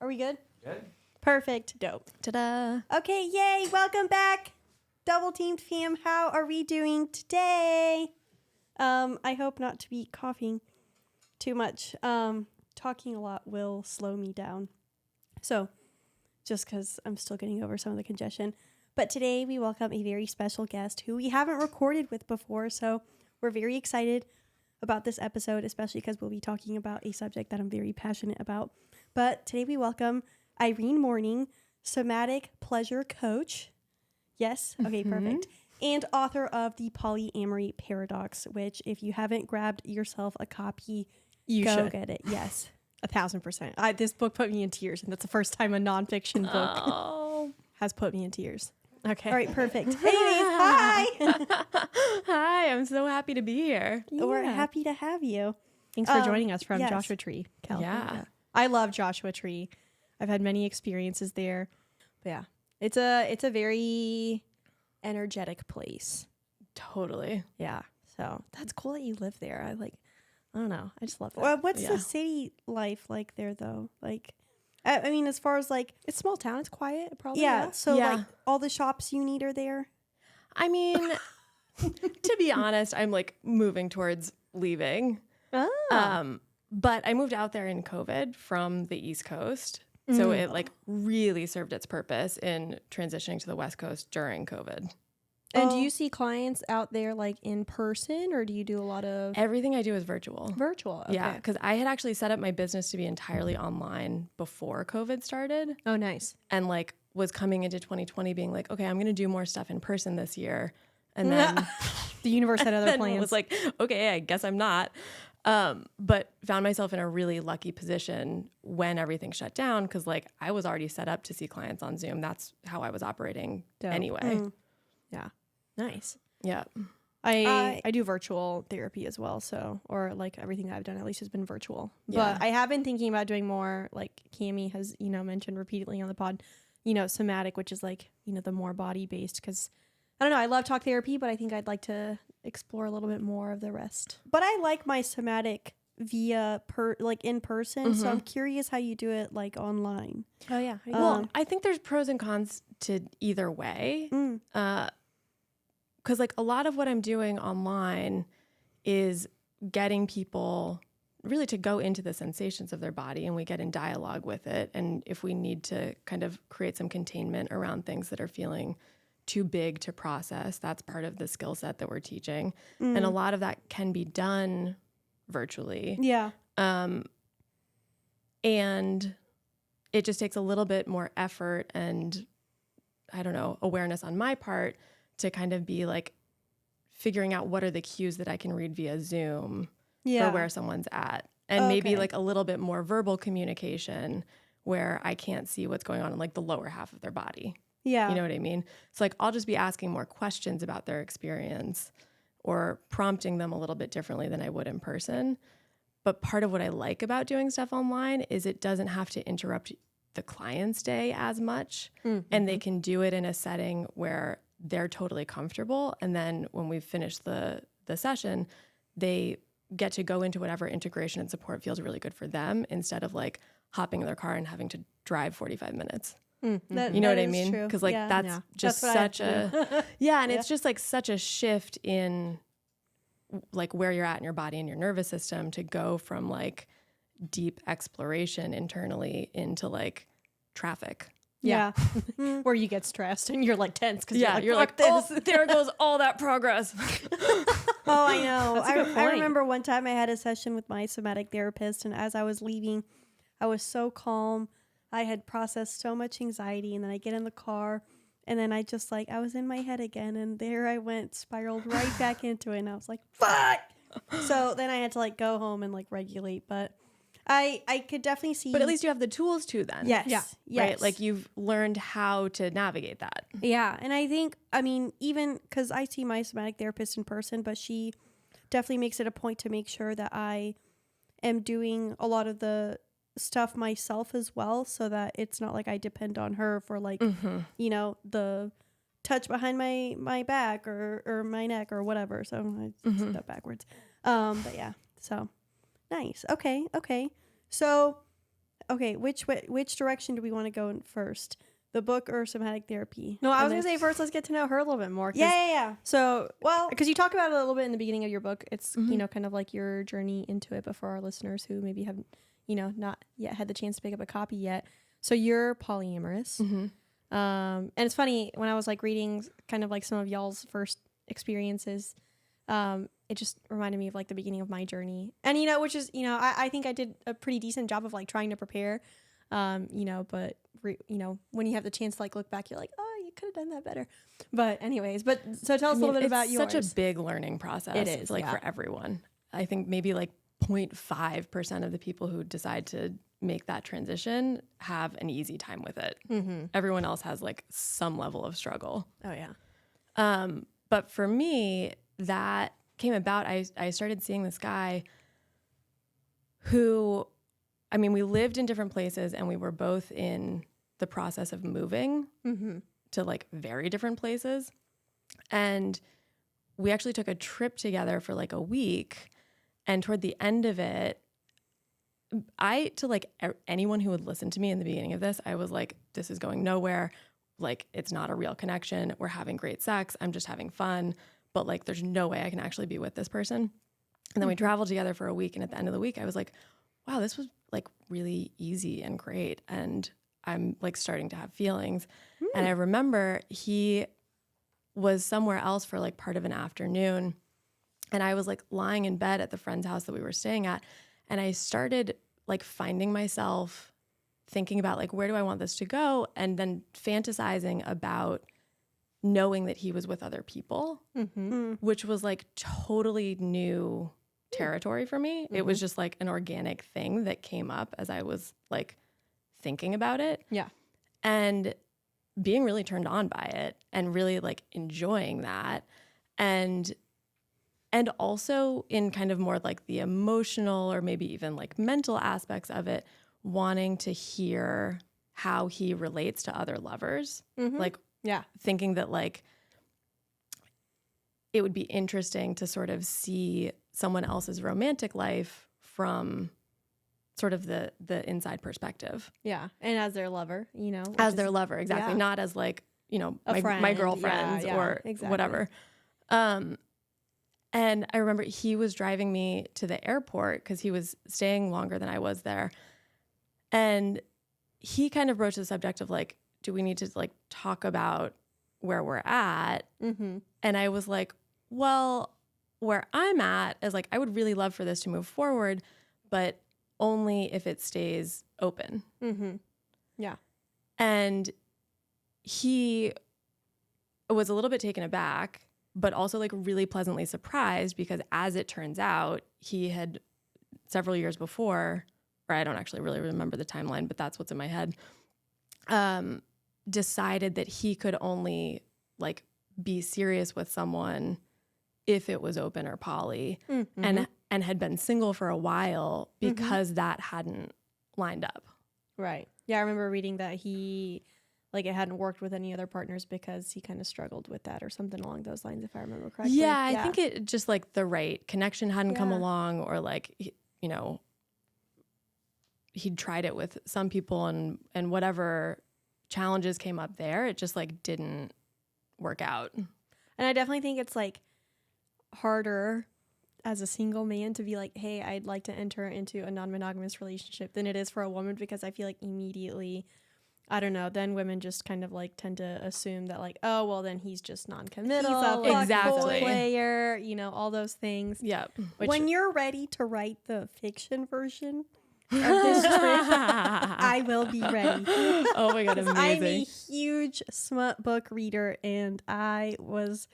Are we good? Good. Perfect. Dope. Ta-da. Okay, yay. Welcome back. Double Teamed fam. How are we doing today? I hope not to be coughing too much. Talking a lot will slow me down. So, just because I'm still getting over some of the congestion. But today we welcome a very special guest who we haven't recorded with before. So, we're very excited about this episode, especially because we'll be talking about a subject that I'm very passionate about. But today we welcome Irene Morning, somatic pleasure coach. Yes. Okay, perfect. And author of the Polyamory Paradox, which if you haven't grabbed yourself a copy, You go should. get it. Yes. 1,000%. This book put me in tears, and that's the first time a nonfiction book has put me in tears. Okay. All right, perfect. Anyways, hi. Hi, I'm so happy to be here. We're happy to have you. Thanks for joining us from yes. Joshua Tree, California. Yeah. I love Joshua Tree. I've had many experiences there. But yeah, it's a very energetic place. Totally. Yeah. So that's cool that you live there. I don't know. I just love that. Well, what's Yeah. the city life like there, though? Like, I mean, as far as like, It's a small town. It's quiet, probably. yeah. So Yeah. like, all the shops you need are there. I mean, to be honest, I'm like moving towards leaving. Oh. But I moved out there in COVID from the East Coast. So it like really served its purpose in transitioning to the West Coast during COVID. And do you see clients out there like in person, or do you do a lot of Everything I do is virtual. virtual? Okay. Yeah, because I had actually set up my business to be entirely online before COVID started, Oh, nice. and like was coming into 2020 being like, okay, I'm going to do more stuff in person this year. And then The universe had other then plans. was like, okay, I guess I'm not. But found myself in a really lucky position when everything shut down because like I was already set up to see clients on Zoom. That's how I was operating Dope. anyway. Yeah. Nice. Yeah. I do virtual therapy as well. So, or like everything that I've done at least has been virtual. Yeah. But I have been thinking about doing more, like Cammie has, mentioned repeatedly on the pod, somatic, which is like, the more body based. Because I don't know, I love talk therapy, but I think I'd like to explore a little bit more of the rest. But I like my somatic via in person. So I'm curious how you do it like online. Oh, yeah. Well, I think there's pros and cons to either way. Because like a lot of what I'm doing online is getting people really to go into the sensations of their body, and we get in dialogue with it. And if we need to kind of create some containment around things that are feeling too big to process, that's part of the skill set that we're teaching. And a lot of that can be done virtually. Yeah. And it just takes a little bit more effort and, I don't know, awareness on my part to kind of be like figuring out what are the cues that I can read via Zoom for where someone's at. And maybe like a little bit more verbal communication where I can't see what's going on in like the lower half of their body. Yeah. You know what I mean? So like I'll just be asking more questions about their experience or prompting them a little bit differently than I would in person. But part of what I like about doing stuff online is it doesn't have to interrupt the client's day as much. And they can do it in a setting where they're totally comfortable. And then when we've finished the session, they get to go into whatever integration and support feels really good for them instead of like hopping in their car and having to drive 45 minutes. You know what I mean? Because like that's just such a and it's just like such a shift in like where you're at in your body and your nervous system to go from like deep exploration internally into like traffic. Yeah. Where you get stressed and you're like tense because You're like, oh, there goes all that progress. Oh, I know. That's a good I point. remember one time I had a session with my somatic therapist, and as I was leaving, I was so calm. I had processed so much anxiety, and then I get in the car, and then I just like, I was in my head again, and there I went, spiraled right back into it, and I was like, fuck! So then I had to like go home and like regulate, but I could definitely see. But at least you have the tools to then. Yes. Yeah. Yes. Right? Like you've learned how to navigate that. Yeah. And I think, I mean, even because I see my somatic therapist in person, but she definitely makes it a point to make sure that I am doing a lot of the stuff myself as well, so that it's not like I depend on her for like, the touch behind my back or my neck or whatever. So I said that backwards. But yeah, so nice. Okay. So okay, which direction do we want to go in first? The book or somatic therapy? No, I was And going to say first, let's get to know her a little bit more. Yeah. So, Well, because you talk about it a little bit in the beginning of your book, it's, Mhm. you know, kind of like your journey into it, but for our listeners who maybe have, you know, not yet had the chance to pick up a copy yet. So you're polyamorous. Mm-hmm. And it's funny, when I was like reading kind of like some of y'all's first experiences, it just reminded me of like the beginning of my journey. And, you know, which is, you know, I think I did a pretty decent job of like trying to prepare, you know, but, you know, when you have the chance to like look back, you're like, oh, you could have done that better. But anyways, so tell us a little bit about yours. It's such a big learning process. It is, like for everyone. I think maybe like 0.5% of the people who decide to make that transition have an easy time with it. Mm-hmm. Everyone else has like some level of struggle. Oh, yeah. But for me, that came about. I started seeing this guy who, I mean, we lived in different places and we were both in the process of moving to like very different places. And we actually took a trip together for like a week. And toward the end of it, to like anyone who would listen to me in the beginning of this, I was like, this is going nowhere. Like, it's not a real connection. We're having great sex. I'm just having fun. But like, there's no way I can actually be with this person. And then we traveled together for a week. And at the end of the week, I was like, wow, this was like really easy and great. And I'm like starting to have feelings. And I remember he was somewhere else for like part of an afternoon. And I was like lying in bed at the friend's house that we were staying at. And I started like finding myself thinking about like, where do I want this to go? And then fantasizing about knowing that he was with other people, which was like totally new territory for me. It was just like an organic thing that came up as I was like thinking about it. Yeah. And being really turned on by it and really like enjoying that. And also in kind of more like the emotional or maybe even like mental aspects of it, wanting to hear how he relates to other lovers. Like, yeah, thinking that like it would be interesting to sort of see someone else's romantic life from sort of the inside perspective. Yeah. And as their lover, you know. As their lover, exactly. yeah. Not as like, you know, A my friend. girlfriend Yeah, or exactly. whatever. And I remember he was driving me to the airport because he was staying longer than I was there. And he kind of broached the subject of like, do we need to like talk about where we're at? And I was like, well, where I'm at is like, I would really love for this to move forward, but only if it stays open. Yeah. And he was a little bit taken aback, but also like really pleasantly surprised because as it turns out, he had several years before, or I don't actually really remember the timeline, but that's what's in my head, decided that he could only like be serious with someone if it was open or poly, and had been single for a while because that hadn't lined up. Right. Yeah, I remember reading that he, like, it hadn't worked with any other partners because he kind of struggled with that or something along those lines, if I remember correctly. Yeah, I think it just like the right connection hadn't come Yeah. along, or like, you know, he'd tried it with some people and whatever challenges came up there, it just like didn't work out. And I definitely think it's like harder as a single man to be like, hey, I'd like to enter into a non-monogamous relationship than it is for a woman, because I feel like immediately, I don't know, then women just kind of like tend to assume that like, oh, well, then he's just non-committal. He's a like, Exactly. he's a player, you know, all those things. Yep. when you're ready to write the fiction version of this trip, I will be ready. Oh my God, I'm a amazing. huge smut book reader, and as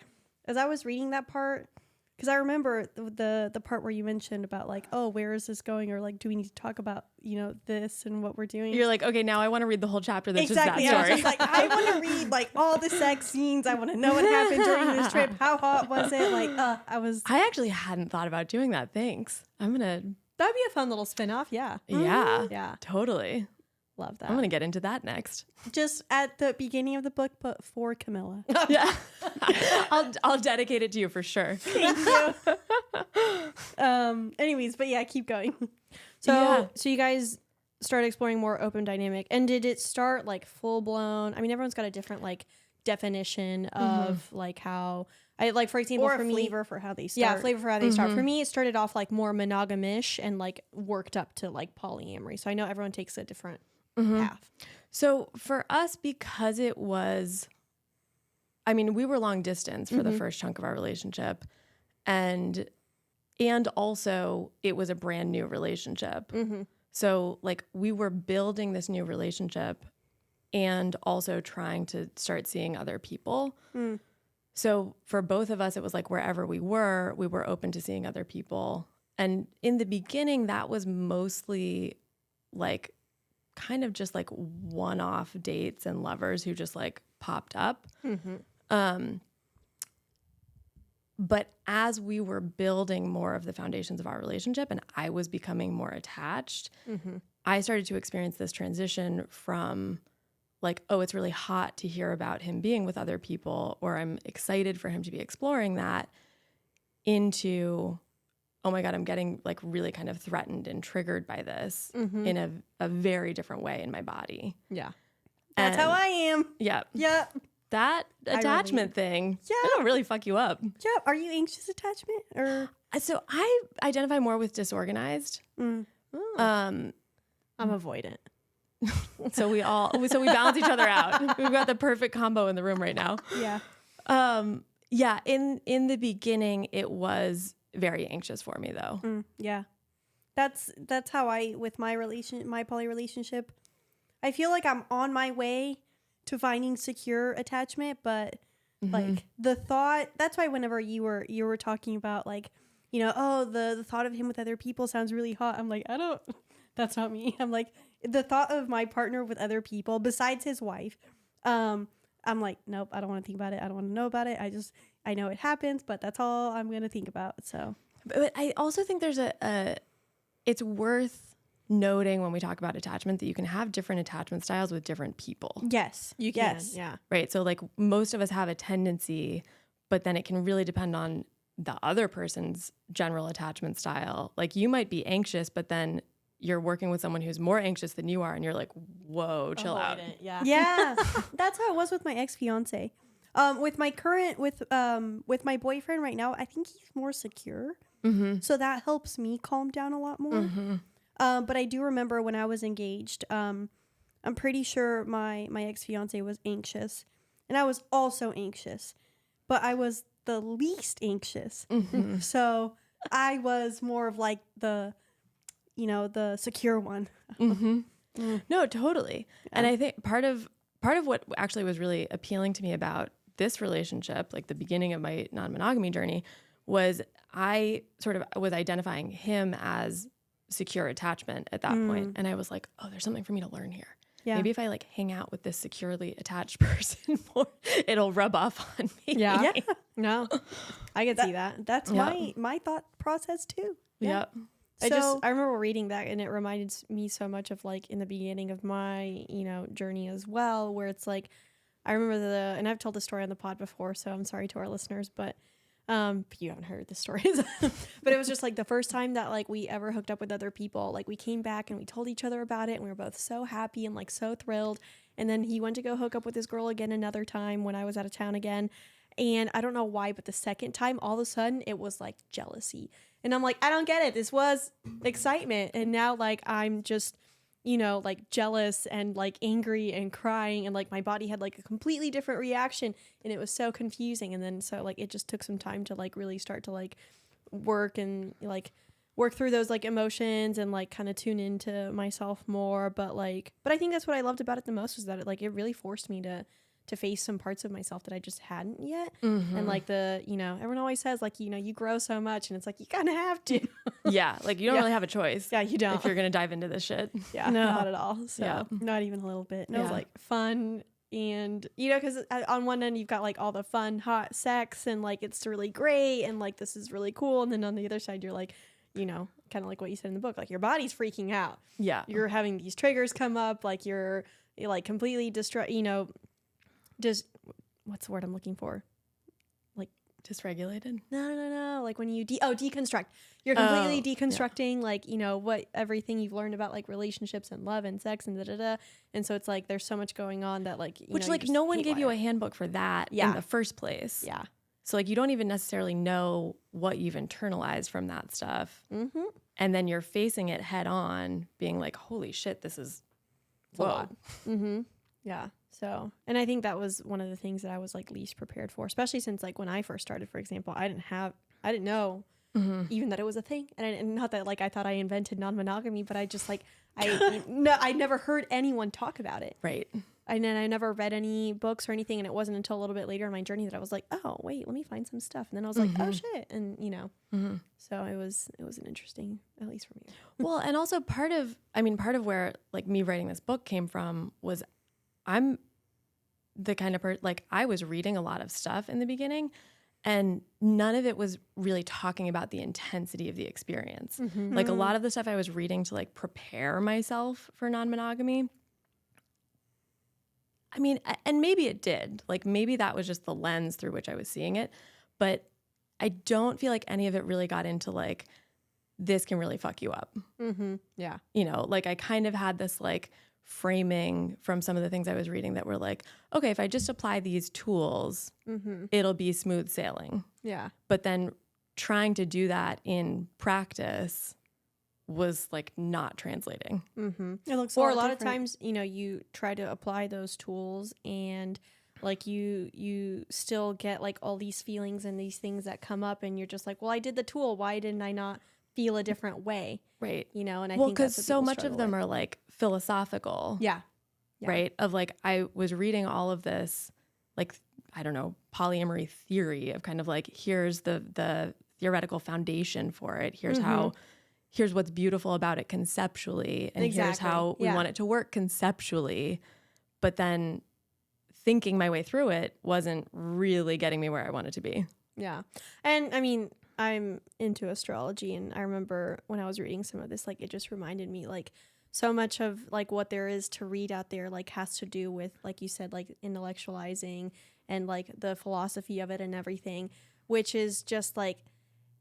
I was reading that part, because I remember the part where you mentioned about like, oh, where is this going, or like, do we need to talk about, you know, this and what we're doing? You're like, okay, now I want to read the whole chapter that's Exactly. just I that was story. just like, I want to read like all the sex scenes. I want to know what happened during this trip. How hot was it? Like, I actually hadn't thought about doing that. Thanks. That'd be a fun little spin-off. Yeah. Yeah, Yeah. totally. Love that. I'm going to get into that next. just at the beginning of the book, but for Camilla. Yeah. I'll dedicate it to you for sure. Thank you. Anyways, but yeah, keep going. So, Yeah. so you guys started exploring more open dynamic. And did it start like full blown? I mean, everyone's got a different like definition of like how I like, for example, Or for a me, flavor for how they start. yeah, flavor for how they start. For me, it started off like more monogamish and like worked up to like polyamory. So I know everyone takes a different path. So for us, because it was, I mean, we were long distance for the first chunk of our relationship, and also it was a brand new relationship. So like we were building this new relationship and also trying to start seeing other people. So for both of us, it was like wherever we were open to seeing other people. And in the beginning, that was mostly like kind of just like one-off dates and lovers who just like popped up. But as we were building more of the foundations of our relationship and I was becoming more attached, I started to experience this transition from like, oh, it's really hot to hear about him being with other people, or I'm excited for him to be exploring that, into, oh my God, I'm getting like really kind of threatened and triggered by this in a very different way in my body. Yeah. That's how I am. Yeah. Yep. That attachment thing, it'll really fuck you up. Yep. Are you anxious attachment or? So I identify more with disorganized. I'm avoidant. So we balance each other out. We've got the perfect combo in the room right now. Yeah. Yeah. In the beginning, it was very anxious for me though. Yeah. That's how I, with my poly relationship, I feel like I'm on my way to finding secure attachment, but like the thought, that's why whenever you were talking about like, you know, oh, the thought of him with other people sounds really hot. I'm like, that's not me. I'm like, the thought of my partner with other people besides his wife, I'm like, nope, I don't want to think about it. I don't want to know about it. I know it happens, but that's all I'm going to think about. So, but I also think there's it's worth noting when we talk about attachment that you can have different attachment styles with different people. yes, You can. yes. Yeah. Right. So like most of us have a tendency, but then it can really depend on the other person's general attachment style. Like you might be anxious, but then you're working with someone who's more anxious than you are and you're like, whoa, chill out. Yeah. Yeah, that's how it was with my ex-fiance. With my current, with my boyfriend right now, I think he's more secure. So that helps me calm down a lot more. But I do remember when I was engaged, I'm pretty sure my ex-fiance was anxious and I was also anxious, but I was the least anxious. So I was more of like the secure one. No, totally. Yeah. And I think part of what actually was really appealing to me about this relationship, like the beginning of my non-monogamy journey, was I sort of was identifying him as secure attachment at that point. And I was like, oh, there's something for me to learn here. Yeah. Maybe if I like hang out with this securely attached person more, it'll rub off on me. Yeah. No, I could see that. That's my thought process too. Yeah. I remember reading that and it reminded me so much of like in the beginning of my, journey as well, where it's like, I remember and I've told the story on the pod before, so I'm sorry to our listeners, but you haven't heard the stories, but it was just like the first time that like we ever hooked up with other people. Like we came back and we told each other about it and we were both so happy and like so thrilled. And then he went to go hook up with this girl again another time when I was out of town again. And I don't know why, but the second time, all of a sudden, it was like jealousy. And I'm like, I don't get it. This was excitement. And now like I'm just, like jealous and like angry and crying. And like my body had like a completely different reaction. And it was so confusing. And then so like it just took some time to like really start to like work through those like emotions and like kind of tune into myself more. But I think that's what I loved about it the most, was that it really forced me to face some parts of myself that I just hadn't yet. And like everyone always says like, you grow so much, and it's like, you kind of have to. Yeah. Like you don't really have a choice. Yeah, you don't. If you're going to dive into this shit. Yeah, no. not at all. So not even a little bit. No, it's like fun. And, because on one end you've got like all the fun, hot sex and like, it's really great. And like, this is really cool. And then on the other side, you're like, kind of like what you said in the book, like your body's freaking out. Yeah. You're having these triggers come up. Like you're like completely just what's the word I'm looking for? Like Dysregulated? No. Like when you deconstruct. You're completely deconstructing like, you know, what everything you've learned about like relationships and love and sex and da-da-da. And so it's like there's so much going on that like, you Which know, like no one gave you a handbook for that in the first place. Yeah. So like you don't even necessarily know what you've internalized from that stuff. Mm-hmm. And then you're facing it head on being like, holy shit, this is a lot. Mm-hmm. Yeah. So, and I think that was one of the things that I was like least prepared for, especially since like when I first started, for example, I didn't know even that it was a thing. And not that like I thought I invented non-monogamy, but I just like, I never heard anyone talk about it. Right. And then I never read any books or anything. And it wasn't until a little bit later in my journey that I was like, oh, wait, let me find some stuff. And then I was like, oh shit. And you know, so it was an interesting, at least for me. Well, and also part of where like me writing this book came from was I'm the kind of person, like I was reading a lot of stuff in the beginning and none of it was really talking about the intensity of the experience. Like a lot of the stuff I was reading to like prepare myself for non-monogamy. I mean, and maybe it did, like maybe that was just the lens through which I was seeing it, but I don't feel like any of it really got into like, this can really fuck you up. Yeah. You know, like I kind of had this like framing from some of the things I was reading that were like, okay, if I just apply these tools, it'll be smooth sailing. Yeah. But then trying to do that in practice was like not translating. It looks Or a lot different. of times, you know, you try to apply those tools and like you still get like all these feelings and these things that come up and you're just like, well, I did the tool. Why didn't I not feel a different way? Right. You know, and I well, think because that's what so people much of struggle them with. are like philosophical. Yeah. Right. Of like, I was reading all of this, like, I don't know, polyamory theory of kind of like, here's the theoretical foundation for it. Here's here's what's beautiful about it conceptually. And here's how we want it to work conceptually. But then thinking my way through it wasn't really getting me where I wanted to be. Yeah. And I mean, I'm into astrology and I remember when I was reading some of this, like it just reminded me like so much of like what there is to read out there like has to do with, like you said, like intellectualizing and like the philosophy of it and everything, which is just like,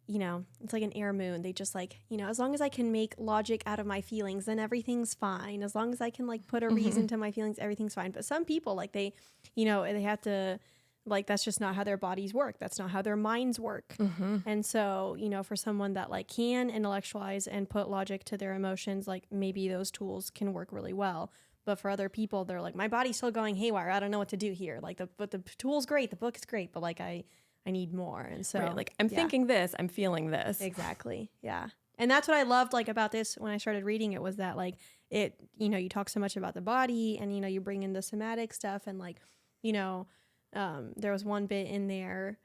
you know, it's like an air moon. They just like, you know, as long as I can make logic out of my feelings, then everything's fine. As long as I can like put a reason to my feelings, everything's fine. But some people like they, you know, they have to, like, that's just not how their bodies work. That's not how their minds work. And so, you know, for someone that like can intellectualize and put logic to their emotions, like maybe those tools can work really well. But for other people, they're like, my body's still going haywire. I don't know what to do here. Like but the tool's great. The book is great. But like, I need more. And so like, I'm thinking this, I'm feeling this. Exactly. Yeah. And that's what I loved like about this when I started reading it was that like it, you know, you talk so much about the body and, you know, you bring in the somatic stuff and like, you know, there was one bit in there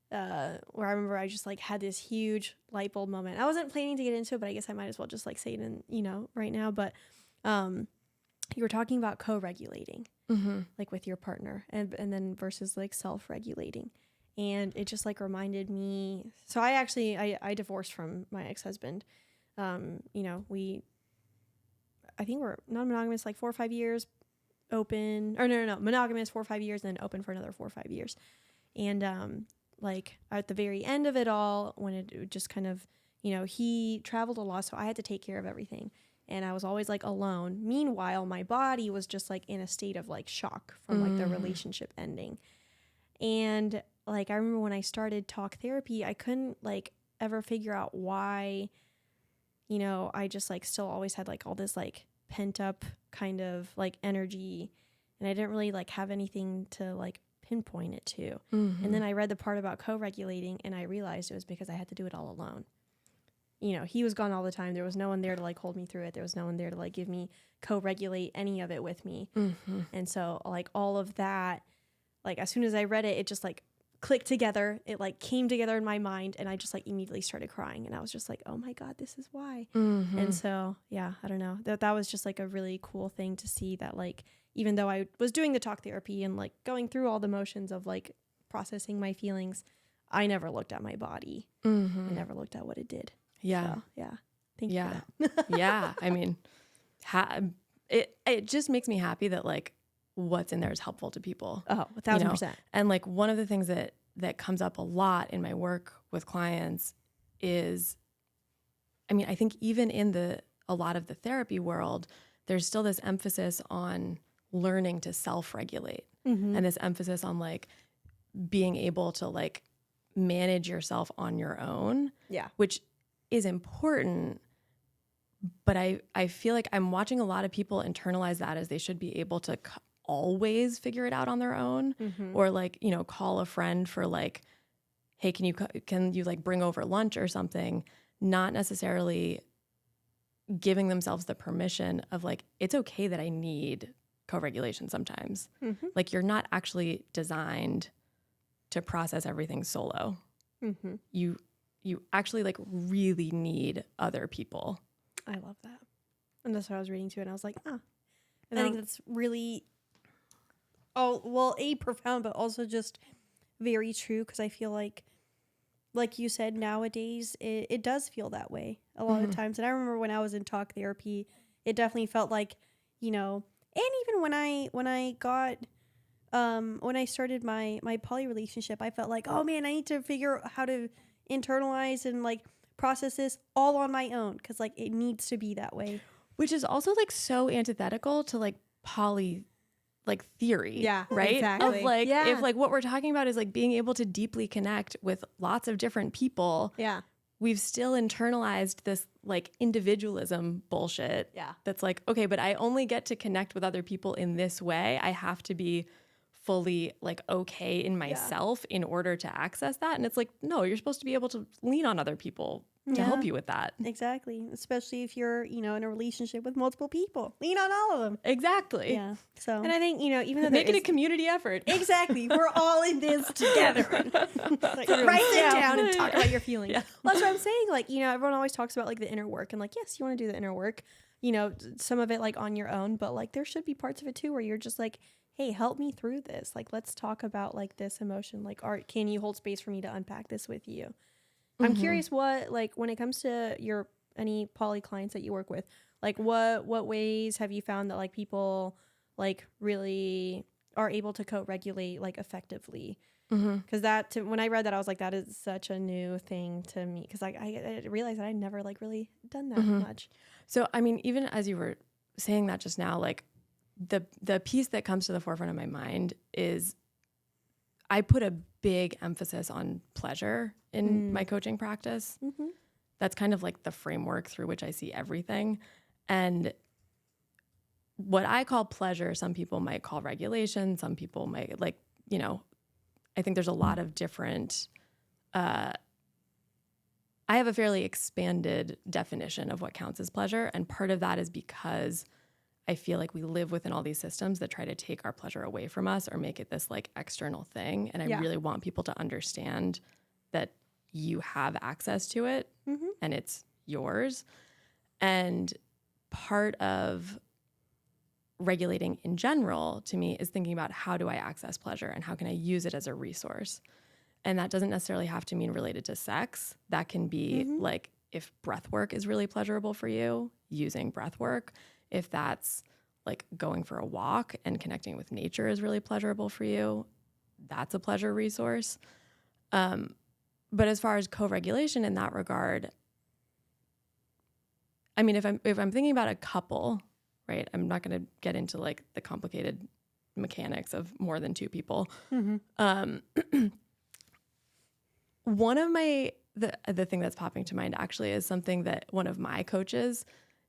where I remember I just like had this huge light bulb moment. I wasn't planning to get into it, but I guess I might as well just like say it in, you know, right now. But you were talking about co-regulating like with your partner and then versus like self-regulating. And it just like reminded me. So I divorced from my ex-husband. You know, I think we're non-monogamous like 4 or 5 years. Open or no monogamous 4 or 5 years and then open for another 4 or 5 years. And like at the very end of it all, when it just kind of, you know, he traveled a lot, so I had to take care of everything and I was always like alone. Meanwhile, my body was just like in a state of like shock from like the relationship ending. And like I remember when I started talk therapy, I couldn't like ever figure out why, you know, I just like still always had like all this like pent up kind of like energy and I didn't really like have anything to like pinpoint it to. And then I read the part about co-regulating and I realized it was because I had to do it all alone. You know, he was gone all the time. There was no one there to like hold me through it. There was no one there to like give me co-regulate any of it with me. And so like all of that, like as soon as I read it, it just like clicked together. It like came together in my mind and I just like immediately started crying and I was just like, oh my God, this is why. And so, yeah, I don't know. That was just like a really cool thing to see that like, even though I was doing the talk therapy and like going through all the motions of like processing my feelings, I never looked at my body. I never looked at what it did. Yeah. So, yeah. Thank you for that. Yeah. I mean, it just makes me happy that like what's in there is helpful to people. Oh, 1,000%. And like one of the things that that comes up a lot in my work with clients is, I mean, I think even in a lot of the therapy world, there's still this emphasis on learning to self-regulate and this emphasis on like being able to like manage yourself on your own, which is important. But I feel like I'm watching a lot of people internalize that as they should be able to always figure it out on their own, or like, you know, call a friend for like, hey, can you like bring over lunch or something, not necessarily giving themselves the permission of like, it's okay that I need co-regulation sometimes. Like you're not actually designed to process everything solo. You actually like really need other people. I love that. And that's what I was reading too. And I was like, ah. And I think that's really, profound, but also just very true. Because I feel like you said, nowadays, it does feel that way a lot of times. And I remember when I was in talk therapy, it definitely felt like, you know, and even when I got, when I started my poly relationship, I felt like, oh man, I need to figure out how to internalize and like process this all on my own, because like it needs to be that way, which is also like so antithetical to like poly like theory, right? Exactly. Of like if like what we're talking about is like being able to deeply connect with lots of different people, we've still internalized this like individualism bullshit that's like, okay, but I only get to connect with other people in this way. I have to be fully like okay in myself in order to access that. And it's like, no, you're supposed to be able to lean on other people to help you with that. Exactly. Especially if you're, you know, in a relationship with multiple people. Lean on all of them. Exactly. Yeah. So, and I think, you know, even though make it a community effort. Exactly. We're all in this together. Like, write it down and talk about your feelings. Well, that's what I'm saying. Like, you know, everyone always talks about like the inner work, and like, yes, you want to do the inner work, you know, some of it like on your own, but like there should be parts of it too where you're just like, hey, help me through this. Like, let's talk about like this emotion. Like, Art, can you hold space for me to unpack this with you? I'm curious what, like, when it comes to any poly clients that you work with, like what ways have you found that like people like really are able to co-regulate like effectively? Because when I read that, I was like, that is such a new thing to me. Because like I realized that I'd never like really done that much. So, I mean, even as you were saying that just now, like the piece that comes to the forefront of my mind is I put a big emphasis on pleasure in my coaching practice. That's kind of like the framework through which I see everything. And what I call pleasure, some people might call regulation. Some people might like, you know, I think there's a lot of different, I have a fairly expanded definition of what counts as pleasure. And part of that is because I feel like we live within all these systems that try to take our pleasure away from us or make it this like external thing. And I really want people to understand that you have access to it and it's yours. And part of regulating in general to me is thinking about how do I access pleasure and how can I use it as a resource? And that doesn't necessarily have to mean related to sex. That can be like if breath work is really pleasurable for you, using breath work. If that's like going for a walk and connecting with nature is really pleasurable for you, that's a pleasure resource. But as far as co-regulation in that regard, I mean, if I'm thinking about a couple, right? I'm not going to get into like the complicated mechanics of more than two people. One of the thing that's popping to mind actually is something that one of my coaches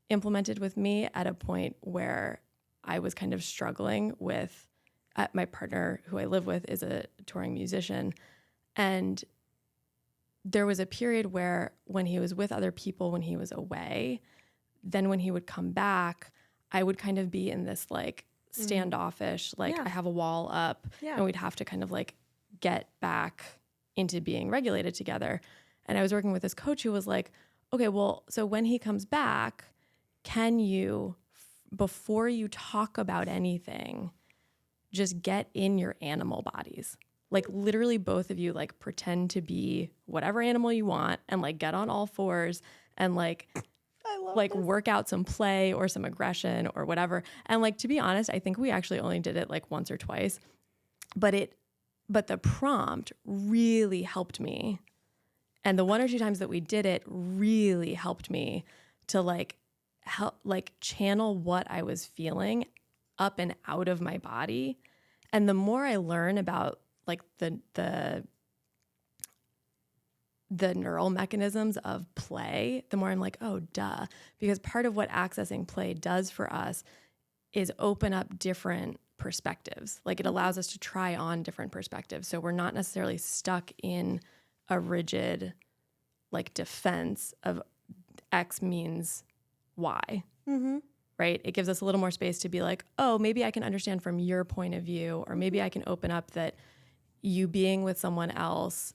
implemented with me at a point where I was kind of struggling with my partner who I live with is a touring musician. And there was a period where when he was with other people, when he was away, then when he would come back, I would kind of be in this like standoffish, like I have a wall up and we'd have to kind of like get back into being regulated together. And I was working with this coach who was like, okay, well, so when he comes back, can you, before you talk about anything, just get in your animal bodies? Like literally both of you like pretend to be whatever animal you want and like get on all fours and like work out some play or some aggression or whatever. And like, to be honest, I think we actually only did it like once or twice, but But the prompt really helped me. And the one or two times that we did it really helped me to like help like channel what I was feeling up and out of my body. And the more I learn about like the neural mechanisms of play, the more I'm like, oh, duh. Because part of what accessing play does for us is open up different perspectives. Like it allows us to try on different perspectives. So we're not necessarily stuck in a rigid like defense of X means Y, right? It gives us a little more space to be like, oh, maybe I can understand from your point of view, or maybe I can open up that you being with someone else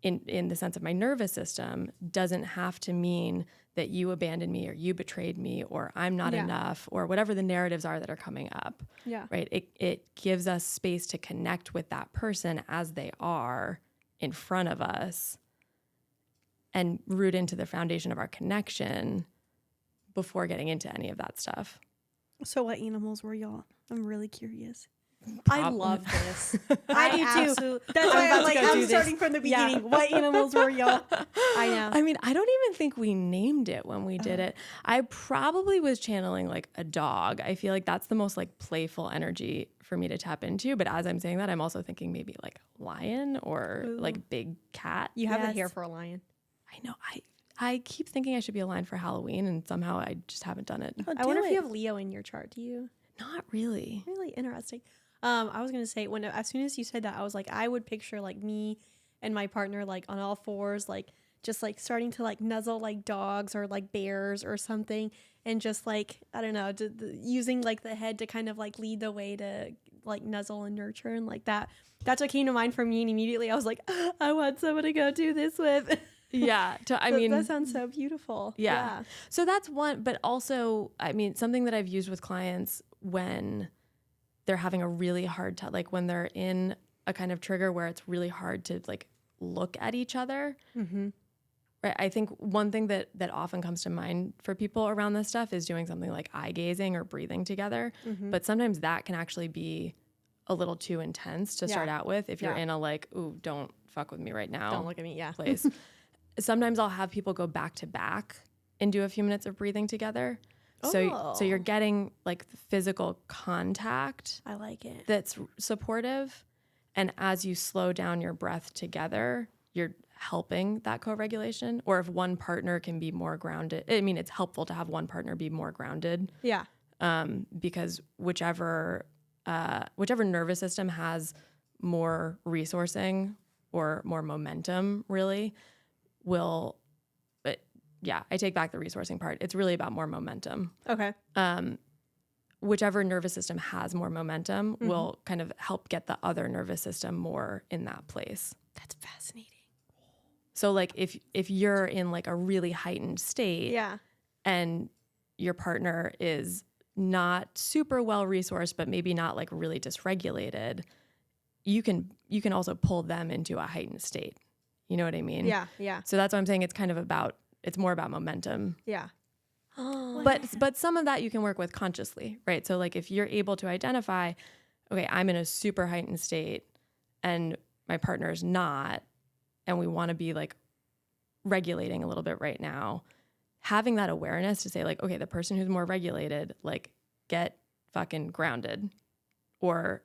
in the sense of my nervous system doesn't have to mean that you abandoned me or you betrayed me or I'm not enough or whatever the narratives are that are coming up. Yeah. Right. It gives us space to connect with that person as they are in front of us and root into the foundation of our connection before getting into any of that stuff. So what animals were y'all? I'm really curious. I love this. I do too. That's why I'm like, I'm starting from the beginning. Yeah. What animals were y'all? I know. I mean, I don't even think we named it when we did it. I probably was channeling like a dog. I feel like that's the most like playful energy for me to tap into. But as I'm saying that, I'm also thinking maybe like lion or like big cat. You have the hair for a lion. I know. I keep thinking I should be a lion for Halloween, and somehow I just haven't done it. Oh, I wonder if you have Leo in your chart. Do you? Not really. Really interesting. I was gonna say as soon as you said that, I was like, I would picture like me and my partner like on all fours, like just like starting to like nuzzle like dogs or like bears or something, and just like I don't know, using like the head to kind of like lead the way to like nuzzle and nurture and like that. That's what came to mind for me, and immediately I was like, I want someone to go do this with. Yeah. I mean, that sounds so beautiful. Yeah. So that's one, but also, I mean, something that I've used with clients when they're having a really hard time, like when they're in a kind of trigger where it's really hard to like look at each other. Mm-hmm. Right. I think one thing that often comes to mind for people around this stuff is doing something like eye gazing or breathing together. Mm-hmm. But sometimes that can actually be a little too intense to start out with if you're in a like, ooh, don't fuck with me right now. Don't look at me. Yeah. Place. Sometimes I'll have people go back to back and do a few minutes of breathing together. So you're getting like physical contact. I like it. That's supportive. And as you slow down your breath together, you're helping that co-regulation. Or if one partner can be more grounded, I mean, it's helpful to have one partner be more grounded. Yeah. Because whichever nervous system has more resourcing or more momentum really will, but yeah, I take back the resourcing part. It's really about more momentum. Okay. Whichever nervous system has more momentum will kind of help get the other nervous system more in that place. That's fascinating. So like if you're in like a really heightened state and your partner is not super well resourced, but maybe not like really dysregulated, you can also pull them into a heightened state. You know what I mean? Yeah, yeah. So that's what I'm saying. It's more about momentum. Yeah. But some of that you can work with consciously, right? So like if you're able to identify, okay, I'm in a super heightened state and my partner's not, and we want to be like regulating a little bit right now, having that awareness to say like, okay, the person who's more regulated, like get fucking grounded or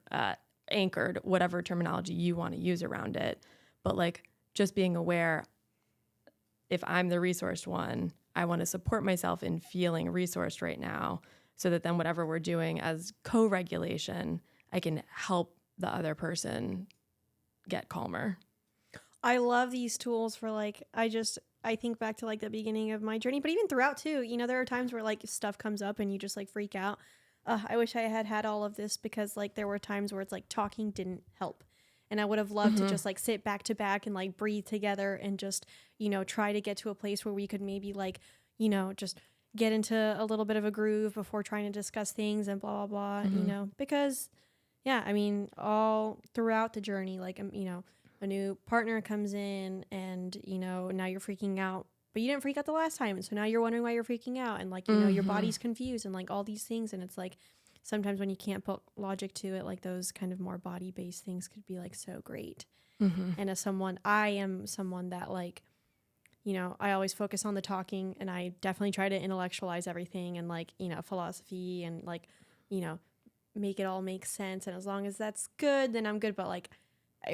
anchored, whatever terminology you want to use around it. But like just being aware, if I'm the resourced one, I want to support myself in feeling resourced right now so that then whatever we're doing as co-regulation, I can help the other person get calmer. I love these tools for like, I think back to like the beginning of my journey, but even throughout too, you know, there are times where like stuff comes up and you just like freak out. I wish I had all of this because like there were times where it's like talking didn't help. And I would have loved to just like sit back to back and like breathe together and just, you know, try to get to a place where we could maybe like, you know, just get into a little bit of a groove before trying to discuss things and blah, blah, blah, you know, because yeah, I mean, all throughout the journey, like, you know, a new partner comes in and, you know, now you're freaking out, but you didn't freak out the last time. And so now you're wondering why you're freaking out and like, you know, your body's confused and like all these things. And it's like, sometimes when you can't put logic to it, like those kind of more body-based things could be like so great. And as someone, I am someone that like, you know, I always focus on the talking, and I definitely try to intellectualize everything and like, you know, philosophy and like, you know, make it all make sense. And as long as that's good, then I'm good. But like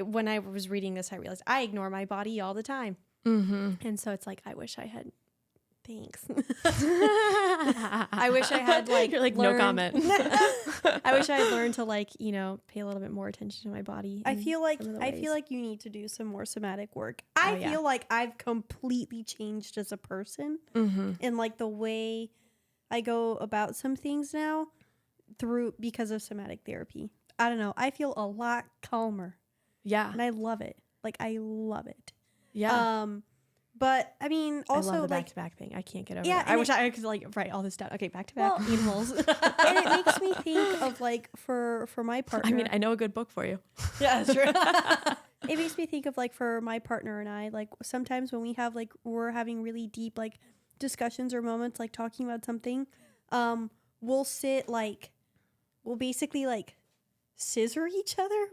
when I was reading this, I realized I ignore my body all the time. And so it's like, I wish I had, thanks. I wish I had like, you're like, learned, no comment. I wish I had learned to like, you know, pay a little bit more attention to my body. I feel like ways. you need to do some more somatic work. Oh, I feel like I've completely changed as a person in like the way I go about some things now because of somatic therapy. I don't know. I feel a lot calmer. Yeah. And I love it. Like I love it. Yeah. But I mean, also I love the like back-to-back thing. I can't get over Yeah, that. I wish I could like write all this down. Okay, back-to-back animals. and it makes me think of like for my partner. I mean, I know a good book for you. Yeah, that's true. It makes me think of like for my partner and I, like sometimes when we have like we're having really deep like discussions or moments like talking about something, we'll basically like scissor each other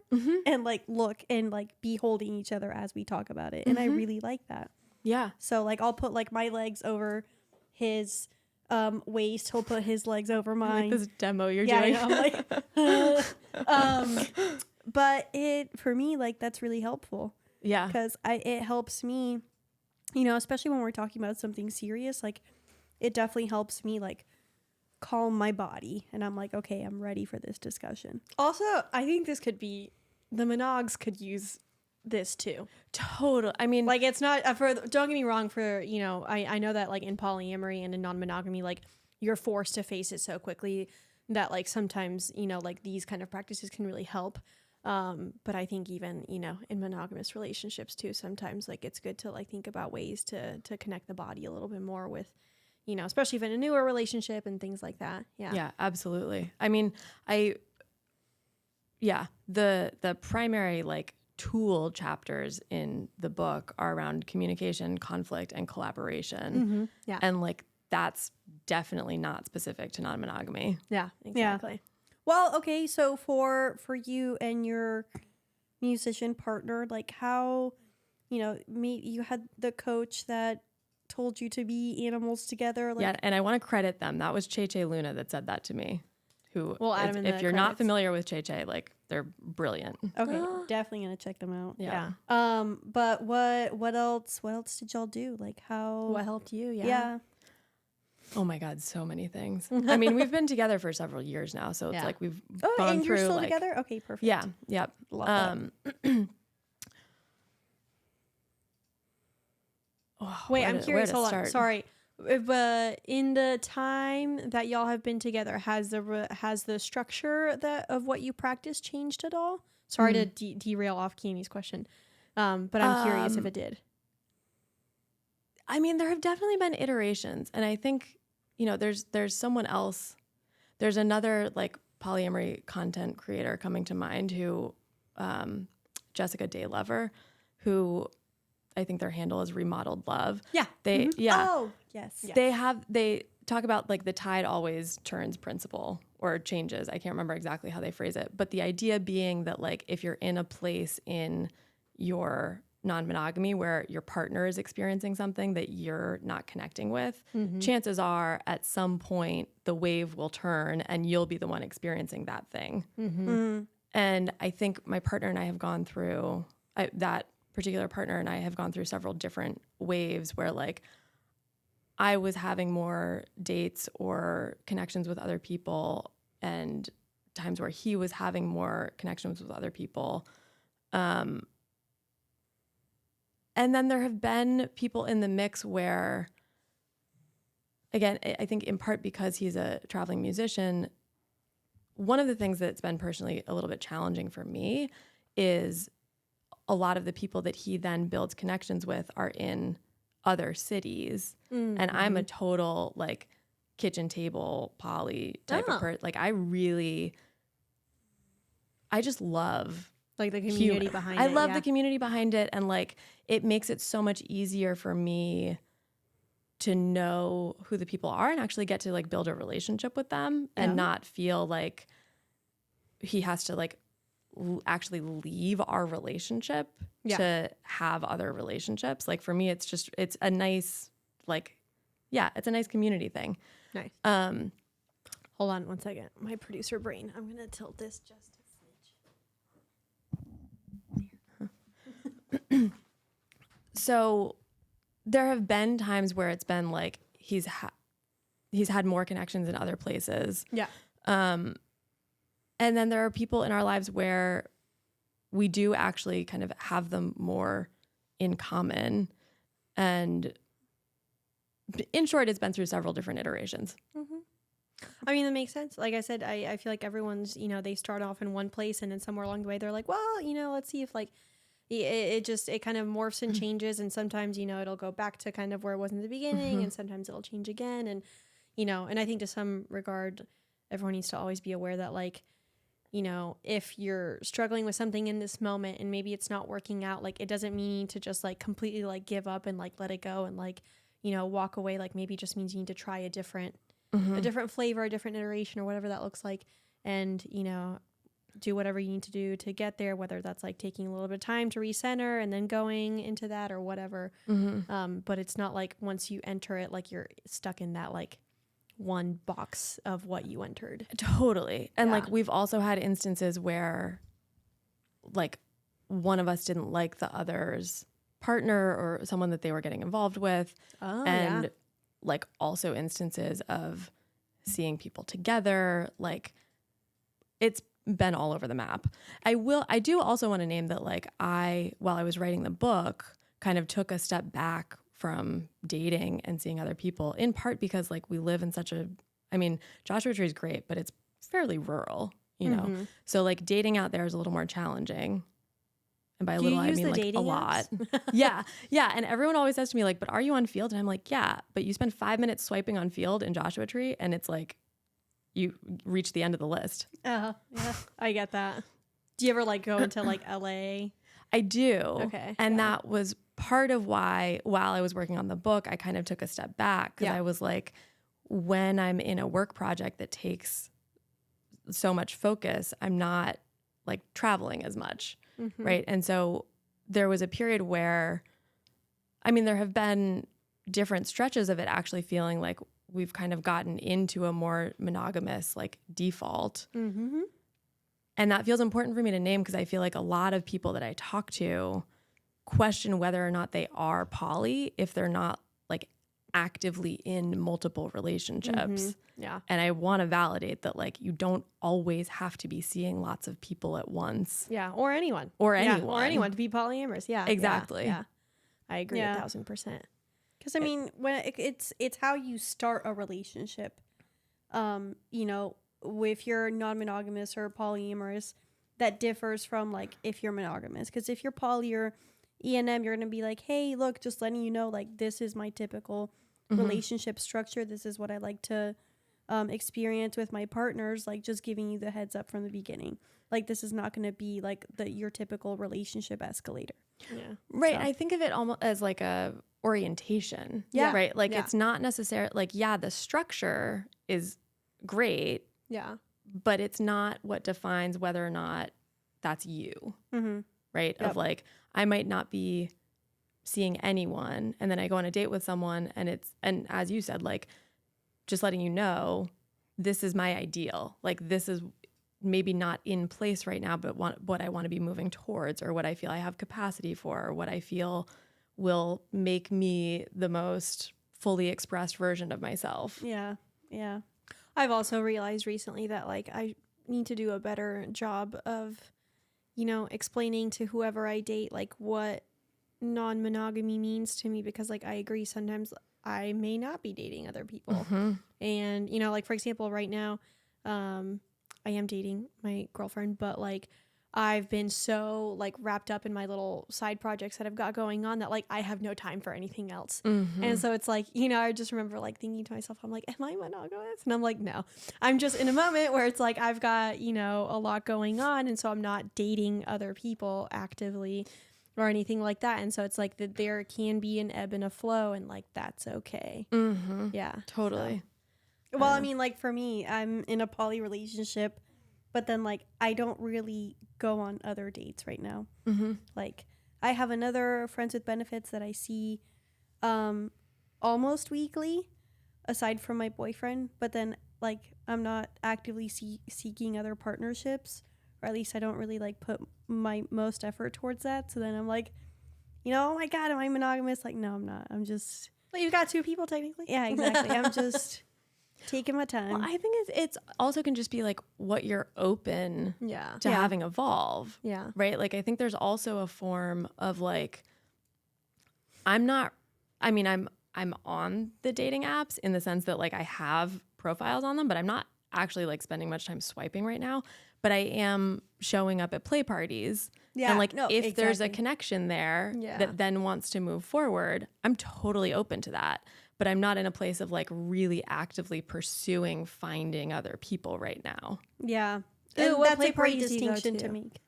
and like look and like be holding each other as we talk about it. And I really like that. Yeah. So like I'll put like my legs over his waist, he'll put his legs over mine. Like this demo you're doing. I'm like but it for me like that's really helpful. Yeah. Because it helps me, you know, especially when we're talking about something serious, like it definitely helps me like calm my body, and I'm like, okay, I'm ready for this discussion. Also, I think this could be, the monogs could use this too. Total. I mean, Like it's not don't get me wrong, for, you know, I know that like in polyamory and in non-monogamy, like you're forced to face it so quickly that like sometimes, you know, like these kind of practices can really help. But I think even, you know, in monogamous relationships too, sometimes like it's good to like think about ways to connect the body a little bit more with, you know, especially if in a newer relationship and things like that. Yeah. Yeah, absolutely. I mean, the primary like tool chapters in the book are around communication, conflict, and collaboration. Yeah. And like that's definitely not specific to non-monogamy. Yeah, exactly. Well, okay, so for you and your musician partner, like how, you know, you had the coach that told you to be animals together. Like, Yeah, and I want to credit them. That was Che Luna that said that to me. Who, We'll add them in if the you're not credits. familiar with Che, like they're brilliant. okay, definitely gonna check them out. Yeah. But what else did y'all do? Like how? What helped you? Yeah. Oh my God, so many things. I mean, we've been together for several years now, so it's Yeah. like we've Oh, gone and through you're still like, together? Okay, perfect. Yeah, yep. Love that. Wait, I'm curious. Hold on. Start? Sorry. In the time that y'all have been together, has the structure of what you practice changed at all? Sorry to derail off Kiami's question, but I'm curious if it did. I mean, there have definitely been iterations, and I think, you know, there's someone else, there's another like polyamory content creator coming to mind who, Jessica Daylover, who I think their handle is Remodeled Love. Yeah. Oh, yes. They talk about like the tide always turns principle or changes. I can't remember exactly how they phrase it, but the idea being that like if you're in a place in your non-monogamy where your partner is experiencing something that you're not connecting with, chances are at some point the wave will turn and you'll be the one experiencing that thing. And I think my partner and I have gone through that particular partner and I have gone through several different waves where like I was having more dates or connections with other people and times where he was having more connections with other people. And then there have been people in the mix where, again, I think in part because he's a traveling musician, one of the things that's been personally a little bit challenging for me is a lot of the people that he then builds connections with are in other cities. And I'm a total like kitchen table poly type of person. Like I just love Like the community humor. behind I it. love the community behind it. And like, it makes it so much easier for me to know who the people are and actually get to like build a relationship with them and not feel like he has to like actually leave our relationship to have other relationships. Like for me, it's a nice, like, it's a nice community thing. Nice. Hold on one second. My producer brain. I'm going to tilt this just a smidge. So there have been times where it's been like he's had more connections in other places. Yeah. And then there are people in our lives where we do actually kind of have them more in common. And in short, it's been through several different iterations. Mm-hmm. I mean, that makes sense. Like I said, I feel like everyone's, they start off in one place and then somewhere along the way, they're like, well, let's see if like it kind of morphs and changes. And sometimes, it'll go back to kind of where it was in the beginning and sometimes it'll change again. And, and I think to some regard, everyone needs to always be aware that like, if you're struggling with something in this moment and maybe it's not working out, like it doesn't mean to just like completely like give up and like let it go and like, walk away. Like maybe it just means you need to try a different flavor, a different iteration or whatever that looks like. And, do whatever you need to do to get there, whether that's like taking a little bit of time to recenter and then going into that or whatever. But it's not like once you enter it, like you're stuck in that like one box of what you entered. Totally. And like we've also had instances where like one of us didn't like the other's partner or someone that they were getting involved with. Like also instances of seeing people together. Like it's been all over the map. I do also want to name that like while I was writing the book, kind of took a step back from dating and seeing other people, in part because like we live in Joshua Tree is great, but it's fairly rural, know? So like dating out there is a little more challenging. And by a little, I mean like a lot. Yeah. And everyone always says to me like, but are you on Field? And I'm like, yeah, but you spend 5 minutes swiping on Field in Joshua Tree and it's like, you reach the end of the list. Yeah, I get that. Do you ever like go into like LA? I do. Okay. And that was part of why, while I was working on the book, I kind of took a step back because I was like, when I'm in a work project that takes so much focus, I'm not like traveling as much. Right. And so there was a period where, there have been different stretches of it actually feeling like we've kind of gotten into a more monogamous like default. And that feels important for me to name because I feel like a lot of people that I talk to question whether or not they are poly if they're not like actively in multiple relationships. Yeah. And I want to validate that like you don't always have to be seeing lots of people at once. Yeah. Or anyone. Or anyone to be polyamorous. Yeah. Exactly. Yeah. I agree 1,000%. Because when it's how you start a relationship. If you're non-monogamous or polyamorous, that differs from like if you're monogamous. Because if you're poly or E&M, you're gonna be like, hey, look, just letting you know, like this is my typical relationship structure. This is what I like to experience with my partners. Like just giving you the heads up from the beginning. Like this is not gonna be like your typical relationship escalator. Yeah. Right. So. I think of it almost as like a orientation. Yeah. Right. Like it's not necessarily like, the structure is great. Yeah. But it's not what defines whether or not that's you. Right. Yep. Of like, I might not be seeing anyone and then I go on a date with someone and as you said, like just letting you know, this is my ideal. Like this is maybe not in place right now, but what I want to be moving towards or what I feel I have capacity for or what I feel will make me the most fully expressed version of myself. Yeah. Yeah. I've also realized recently that like I need to do a better job of, explaining to whoever I date, like what non-monogamy means to me, because like I agree sometimes I may not be dating other people. And, like for example, right now, I am dating my girlfriend, but like I've been so like wrapped up in my little side projects that I've got going on that like I have no time for anything else. And so it's like, I just remember like thinking to myself, I'm like, am I monogamous? And I'm like, no, I'm just in a moment where it's like, I've got, a lot going on. And so I'm not dating other people actively. or anything like that. And so it's like that there can be an ebb and a flow, and like that's okay. Mm-hmm. Yeah. Totally. Well, I mean, like for me, I'm in a poly relationship, but then like I don't really go on other dates right now. Mm-hmm. Like I have another friends with benefits that I see almost weekly, aside from my boyfriend. But then like I'm not actively seeking other partnerships, or at least I don't really like put my most effort towards that. So then I'm like, oh my God, am I monogamous? Like, no, I'm not. I'm just. Well, you've got 2 people technically. Yeah, exactly. I'm just taking my time. Well, I think it's also can just be like what you're open to having evolve. Yeah. Right. Like I think there's also a form of like, I'm on the dating apps in the sense that like I have profiles on them, but I'm not actually like spending much time swiping right now. But I am showing up at play parties. Yeah. And like if exactly. there's a connection there that then wants to move forward, I'm totally open to that. But I'm not in a place of like really actively pursuing finding other people right now. Yeah. Ooh, And what that's play a great parties do you go distinction to? to make.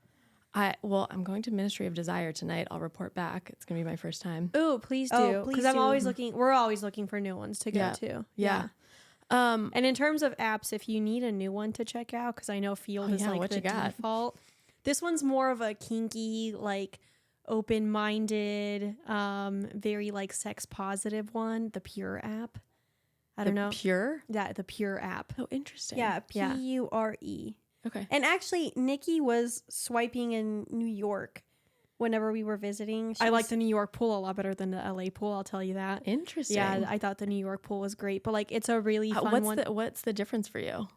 I'm going to Ministry of Desire tonight. I'll report back. It's going to be my first time. Ooh, please do. Oh, please Because I'm do. always looking. We're always looking for new ones to go to. Yeah. And in terms of apps, if you need a new one to check out, because I know Field is like what the you got? default. This one's more of a kinky, like open-minded, very like sex positive one. The Pure app. I don't know. Pure? Yeah, the Pure app. Oh, interesting. Yeah, Yeah. Pure. Okay. And actually, Niki was swiping in New York whenever we were visiting. I like the New York pool a lot better than the LA pool. I'll tell you that. Interesting. Yeah, I thought the New York pool was great, but like it's a really fun one. What's the difference for you?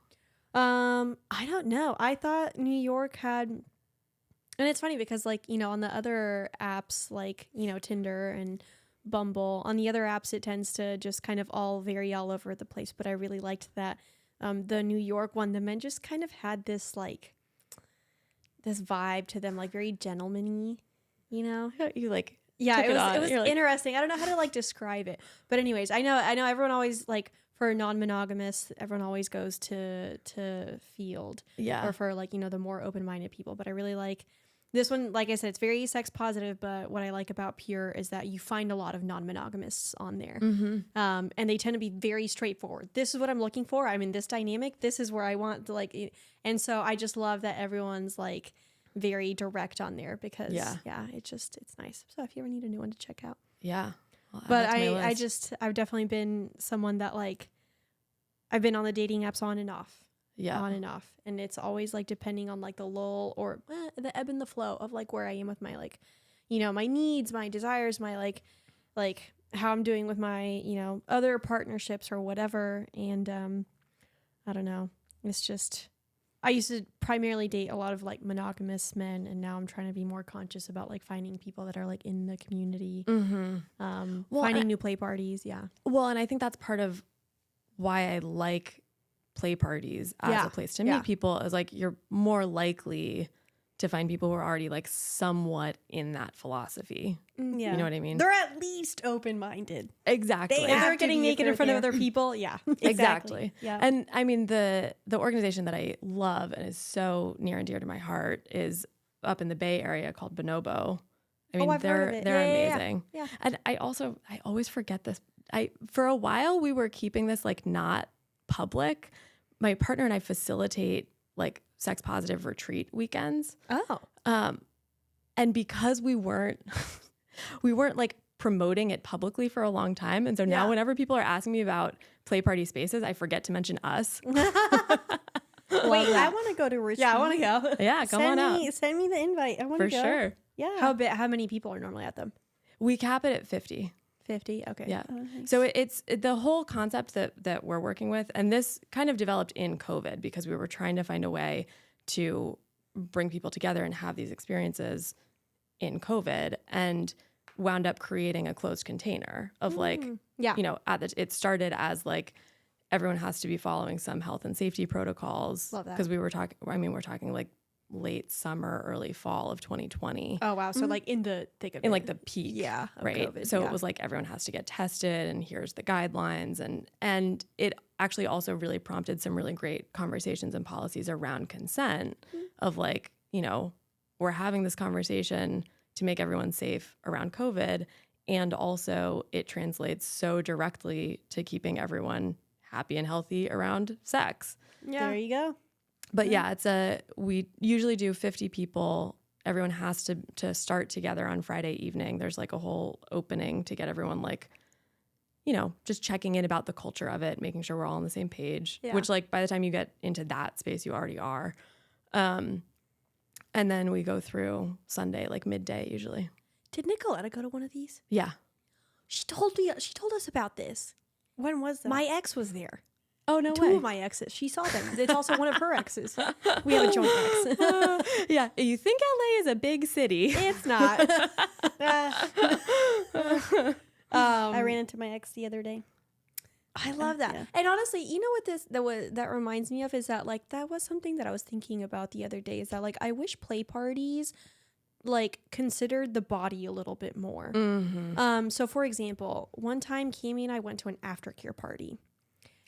I don't know. I thought New York had, and it's funny because like, on the other apps like, Tinder and Bumble, on the other apps, it tends to just kind of all vary all over the place. But I really liked that. The New York one, the men just kind of had this like, this vibe to them, like very gentleman-y, You like, Yeah, took it was You're like, interesting. I don't know how to like describe it. But anyways, I know everyone always like, for non-monogamists, everyone always goes to Field. yeah. Or for like, the more open-minded people. But I really like this one. Like I said, it's very sex positive, but what I like about Pure is that you find a lot of non-monogamists on there. Mm-hmm. And they tend to be very straightforward. This is what I'm looking for. I'm in this dynamic. This is where I want to like, and so I just love that everyone's like very direct on there because it's nice. So if you ever need a new one to check out. Yeah. I'll add But that to my list. I've definitely been someone that like, I've been on the dating apps on and off. Yeah. On and off. And it's always like depending on like the lull or the ebb and the flow of like where I am with my like, my needs, my desires, my like how I'm doing with my, other partnerships or whatever. And I don't know. It's just, I used to primarily date a lot of like monogamous men, and now I'm trying to be more conscious about like finding people that are like in the community, finding new play parties. Yeah. Well, and I think that's part of why I like play parties as a place to meet people, is like you're more likely to find people who are already like somewhat in that philosophy. Yeah. You know what I mean? They're at least open-minded. Exactly. They If have they're to getting be if naked in they're front of there. other people, yeah. Exactly. Yeah. And I mean, the organization that I love and is so near and dear to my heart is up in the Bay Area called Bonobo. I mean, I've heard of it. they're Yeah. amazing. Yeah. And I always forget this. For a while we were keeping this like not public. My partner and I facilitate like sex positive retreat weekends. Oh. And because we weren't like promoting it publicly for a long time. And so now whenever people are asking me about play party spaces, I forget to mention us. Wait, I want to go to retreat. Yeah, I want to go. Yeah, come on out. Send me the invite. I want to For go. sure. Yeah. How many people are normally at them? We cap it at 50. 50. Okay. Yeah. Oh, nice. So it's the whole concept that we're working with. And this kind of developed in COVID because we were trying to find a way to bring people together and have these experiences in COVID, and wound up creating a closed container of like, it started as like, everyone has to be following some health and safety protocols. Love that. Because we're talking like late summer, early fall of 2020. Oh wow. So like in the thick of it. In like the peak. Yeah. Of Right. COVID, So yeah. it was like everyone has to get tested and here's the guidelines. And it actually also really prompted some really great conversations and policies around consent of like, we're having this conversation to make everyone safe around COVID. And also it translates so directly to keeping everyone happy and healthy around sex. There you go. But we usually do 50 people. Everyone has to start together on Friday evening. There's like a whole opening to get everyone like, you know, just checking in about the culture of it, making sure we're all on the same page, which like by the time you get into that space, you already are. And then we go through Sunday, like midday usually. Did Nicoletta go to one of these? Yeah. She told us about this. When was that? My ex was there. Oh, no way. Two of my exes. She saw them. It's also one of her exes. We have a joint ex. Yeah. You think LA is a big city. It's not. I ran into my ex the other day. I love that. Yeah. And honestly, you know what that reminds me of is that like that was something that I was thinking about the other day is that like I wish play parties like considered the body a little bit more. Mm-hmm. So for example, one time Cami and I went to an aftercare party.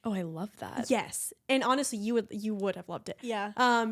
Oh, I love that. Yes. And honestly, you would have loved it. Yeah.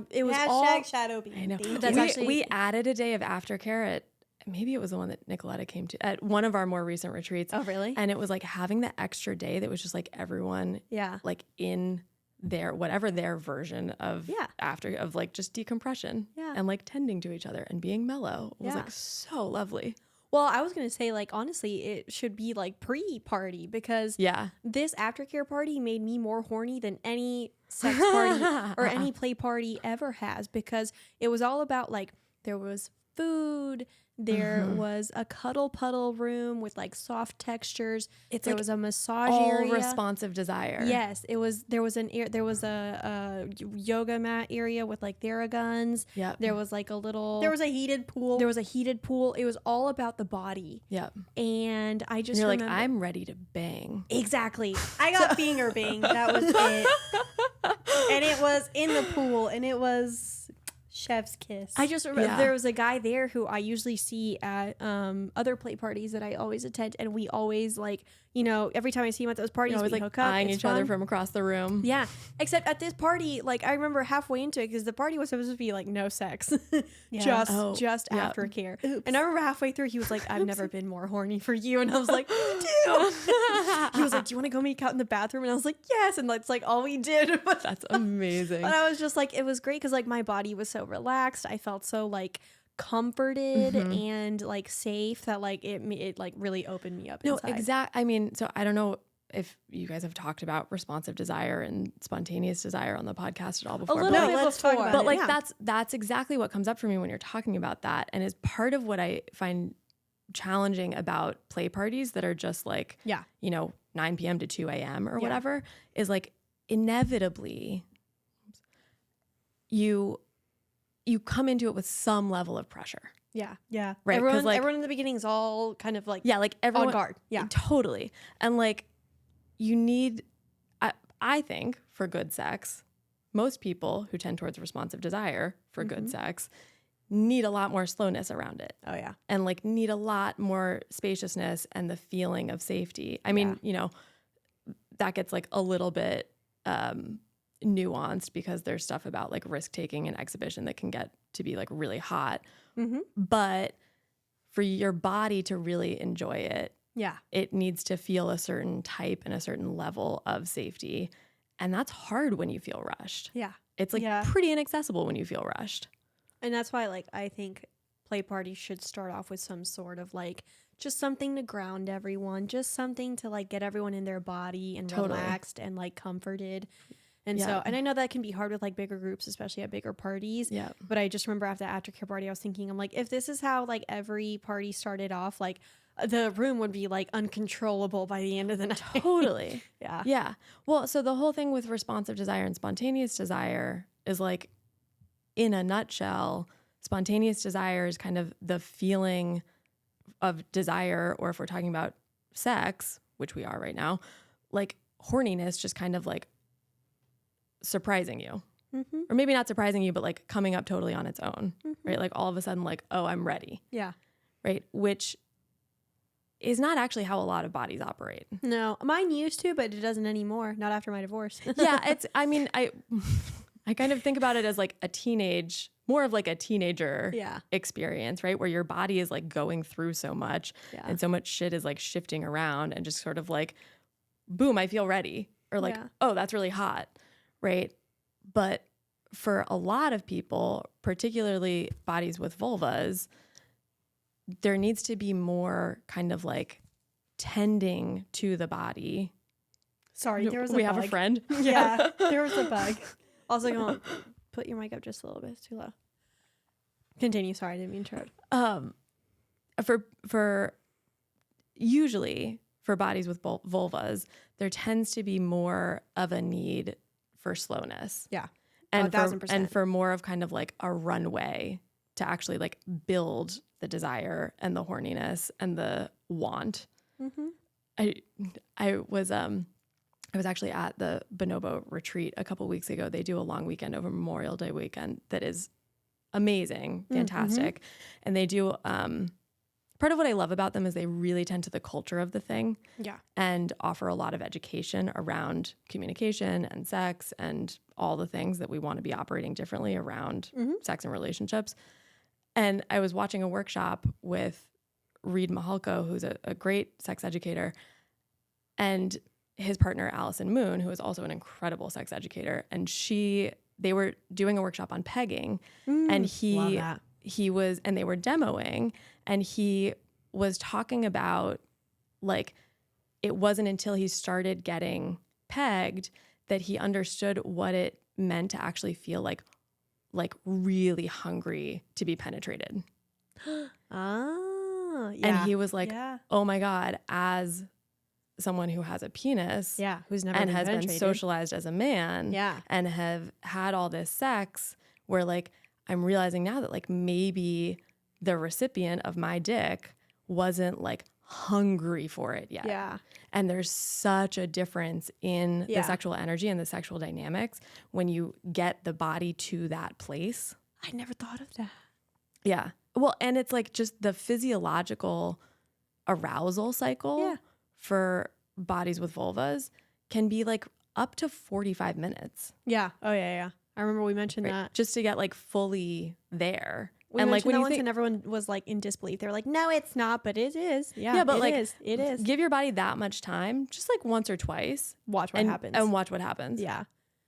It was Hashtag shadow being. I know. That's We added a day of aftercare at, maybe it was the one that Nicoletta came to, at one of our more recent retreats. Oh, really? And it was like having the extra day that was just like everyone like in their, whatever their version of of like just decompression and like tending to each other and being mellow. It was like so lovely. Well, I was going to say, like, honestly, it should be, like, pre-party because this aftercare party made me more horny than any sex party or any play party ever has because it was all about, like, there was food, there was a cuddle puddle room with, like, soft textures. There was a massage area. Responsive desire. Yes, it was. There was a yoga mat area with like Theraguns. Yeah. There was like a little. There was a heated pool. It was all about the body. Yep. And I just You're remember, like, I'm ready to bang. exactly. I got finger bang. That was it. And it was in the pool, and it was chef's kiss. I just remember there was a guy there who I usually see at other play parties that I always attend, and we always like, you know, every time I see him at those parties, we like hook up. eyeing It's each other fun. from across the room. Yeah, except at this party, like I remember halfway into it because the party was supposed to be like no sex, just aftercare. Oops. And I remember halfway through, he was like, "I've never been more horny for you," and I was like, "Me too." He was like, "Do you want to go make out in the bathroom?" And I was like, "Yes," and that's like all we did. That's amazing. But I was just like, it was great because like my body was so relaxed. I felt so like comforted and like safe that like it like really opened me up. No, inside. I mean, so I don't know if you guys have talked about responsive desire and spontaneous desire on the podcast at all before. A little bit let's talk before, about But like yeah. that's exactly what comes up for me when you're talking about that, and is part of what I find challenging about play parties that are just like, you know, 9 p.m. to 2 a.m. or whatever, is like inevitably you come into it with some level of pressure. Yeah. Right. Everyone in the beginning is all kind of like like everyone on guard. Yeah. Totally. And like you need, I think for good sex, most people who tend towards responsive desire for good sex need a lot more slowness around it. Oh yeah. And like need a lot more spaciousness and the feeling of safety. I mean, you know, that gets like a little bit nuanced because there's stuff about like risk taking and exhibition that can get to be like really hot. But for your body to really enjoy it, it needs to feel a certain type and a certain level of safety. And that's hard when you feel rushed. Yeah. It's like pretty inaccessible when you feel rushed. And that's why like I think play parties should start off with some sort of like just something to ground everyone, just something to like get everyone in their body and relaxed and like comforted. And so, and I know that can be hard with like bigger groups, especially at bigger parties. Yeah. But I just remember after the aftercare party, I was thinking, I'm like, if this is how like every party started off, like the room would be like uncontrollable by the end of the night. Totally. Yeah. Yeah. Well, so the whole thing with responsive desire and spontaneous desire is like, in a nutshell, spontaneous desire is kind of the feeling of desire, or if we're talking about sex, which we are right now, like horniness just kind of like surprising you. Or maybe not surprising you, but like coming up totally on its own, right? Like all of a sudden like, oh, I'm ready. Yeah. Right? Which is not actually how a lot of bodies operate. No, mine used to, but it doesn't anymore. Not after my divorce. Yeah, it's, I mean, I I kind of think about it as like more of like a teenager Yeah. experience, right? Where your body is like going through so much Yeah. and so much shit is like shifting around and just sort of like, boom, I feel ready. Or like, Yeah. oh, that's really hot, right? But for a lot of people, particularly bodies with vulvas, there needs to be more kind of like tending to the body. Sorry, there was a we bug. have a friend. Yeah, there was a bug. Also, come on, put your mic up just a little bit. It's too low. Continue. Sorry, I didn't mean to interrupt. For usually for bodies with vulvas, there tends to be more of a need for slowness. Yeah. And 1000%. and for more of kind of like a runway to actually like build the desire and the horniness and the want. Mm-hmm. I was actually at the Bonobo retreat a couple weeks ago. They do a long weekend over Memorial Day weekend that is amazing, fantastic. And they do part of what I love about them is they really tend to the culture of the thing. Yeah. And offer a lot of education around communication and sex and all the things that we want to be operating differently around sex and relationships. And I was watching a workshop with Reed Mahalko, who's a great sex educator, and his partner, Allison Moon, who is also an incredible sex educator. And they were doing a workshop on pegging, and Love that. and they were demoing, and he was talking about like, it wasn't until he started getting pegged that he understood what it meant to actually feel like really hungry to be penetrated. Ah, yeah. And he was like, Yeah. oh my God, as someone who has a penis Yeah, who's never and been has been penetrated. socialized as a man Yeah. and have had all this sex where like, I'm realizing now that like maybe the recipient of my dick wasn't like hungry for it yet. Yeah. And there's such a difference in Yeah. the sexual energy and the sexual dynamics when you get the body to that place. I never thought of that. Yeah. Well, and it's like just the physiological arousal cycle for bodies with vulvas can be like up to 45 minutes. Yeah. Oh, yeah. I remember we mentioned Right? that. Just to get like fully there. We and like mentioned when that you once think, and everyone was like in disbelief. They were like, no, it's not, but it is. Yeah, Yeah, but it like, is. It is. give your body that much time, just like once or twice. Watch what happens. And watch what happens. Yeah,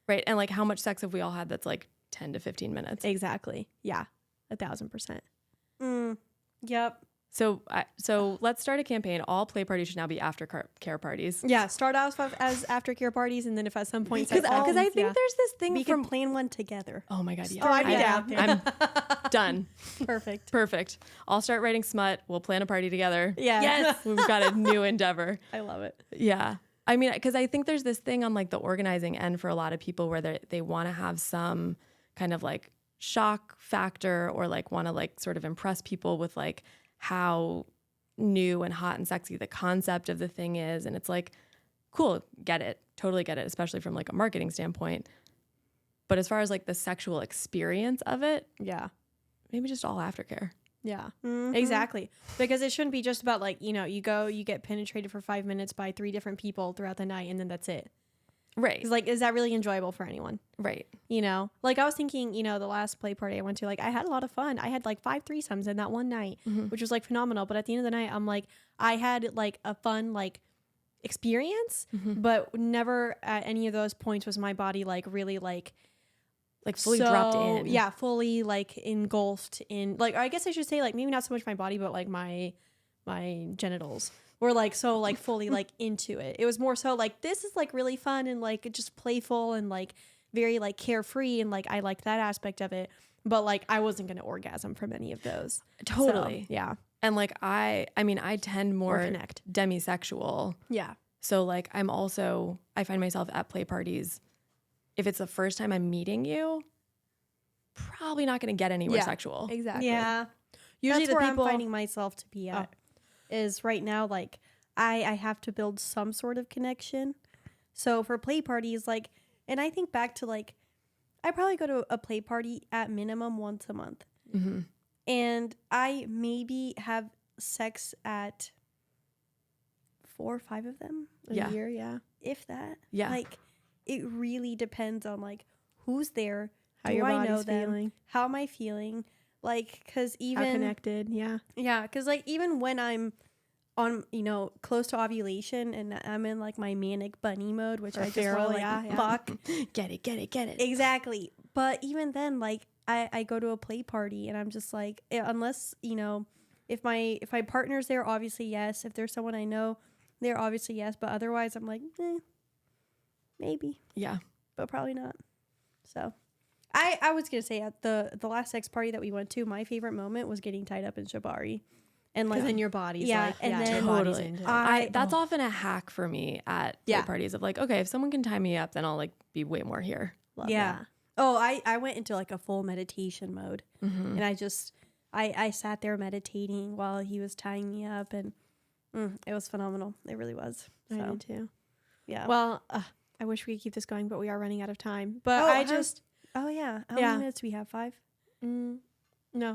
Right. And like how much sex have we all had that's like 10 to 15 minutes? exactly. Yeah, 1,000%. Yep. So let's start a campaign. All play parties should now be aftercare parties. Yeah, start off as aftercare parties, and then if at some point, Because I think there's this thing We from can plan one together. oh my God, yeah. Oh, I'd be down. I'm done. Perfect. Perfect. I'll start writing smut. We'll plan a party together. Yeah. Yes. We've got a new endeavor. I love it. Yeah. I mean, because I think there's this thing on like the organizing end for a lot of people where they want to have some kind of like shock factor or like want to like sort of impress people with like how new and hot and sexy the concept of the thing is. And it's like, cool, get it. Totally get it, especially from like a marketing standpoint. But as far as like the sexual experience of it, Yeah. maybe just all aftercare. Yeah, Mhm. exactly. Because it shouldn't be just about like, you get penetrated for 5 minutes by 3 different people throughout the night and then that's it. Right. It's like, is that really enjoyable for anyone? Right. Like I was thinking, the last play party I went to, like I had a lot of fun. I had like 5 threesomes in that one night, which was like phenomenal. But at the end of the night, I'm like, I had like a fun like experience, but never at any of those points was my body like really like Fully dropped in. Yeah, fully like engulfed in like, I guess I should say like maybe not so much my body, but like my genitals were like so like fully like into it. It was more so like this is like really fun and like just playful and like very like carefree and like I liked that aspect of it. But like I wasn't gonna orgasm from any of those. Totally. So, yeah. And like I tend more Or connect. demisexual. Yeah. So like I find myself at play parties. If it's the first time I'm meeting you, probably not going to get anywhere Yeah. sexual. Exactly. Yeah. Usually That's the where people I'm finding myself to be at. Is right now like I have to build some sort of connection. So for play parties, like, and I think back to like, I probably go to a play party at minimum once a month. Mm-hmm. And I maybe have sex at 4 or 5 of them a Yeah. year, yeah. if that. Yeah. Like, it really depends on like who's there? How Do your I body's know them? feeling. How am I feeling? Like, because even How connected. Yeah. yeah, because like even when I'm on, close to ovulation and I'm in like my manic bunny mode, which Or I just feral, want to like yeah. fuck. Get it. Exactly. But even then, like I go to a play party and I'm just like, unless, if my partner's there, obviously yes. If there's someone I know there, obviously yes. But otherwise I'm like, maybe, Yeah. but probably not. So I was gonna say at the last sex party that we went to, my favorite moment was getting tied up in shibari. And Because like then your body's yeah, like, and then- your body's Totally. into it. That's often a hack for me at play Yeah. parties of like, okay, if someone can tie me up, then I'll like be way more here. Love yeah. that. Oh, I went into like a full meditation mode. Mm-hmm. And I sat there meditating while he was tying me up, and it was phenomenal. It really was. I So, did too. yeah. Well, I wish we could keep this going, but we are running out of time. But Oh, yeah. How Yeah. many minutes do we have? 5? No.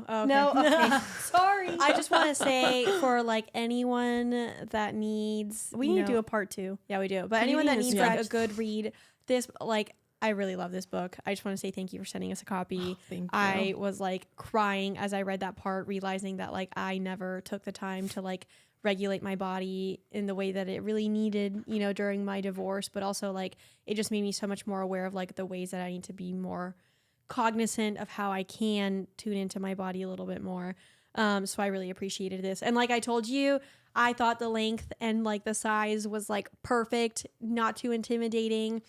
Oh, okay. No. Okay. Sorry. I just want to say for like anyone that needs, we need to do a part 2. Yeah, we do. But Can anyone you that even needs like a stretch? good read, this like I really love this book. I just want to say thank you for sending us a copy. Thank you. I was like crying as I read that part, realizing that like I never took the time to like regulate my body in the way that it really needed, during my divorce, but also like it just made me so much more aware of like the ways that I need to be more cognizant of how I can tune into my body a little bit more. So I really appreciated this. And like I told you, I thought the length and like the size was like perfect, not too intimidating,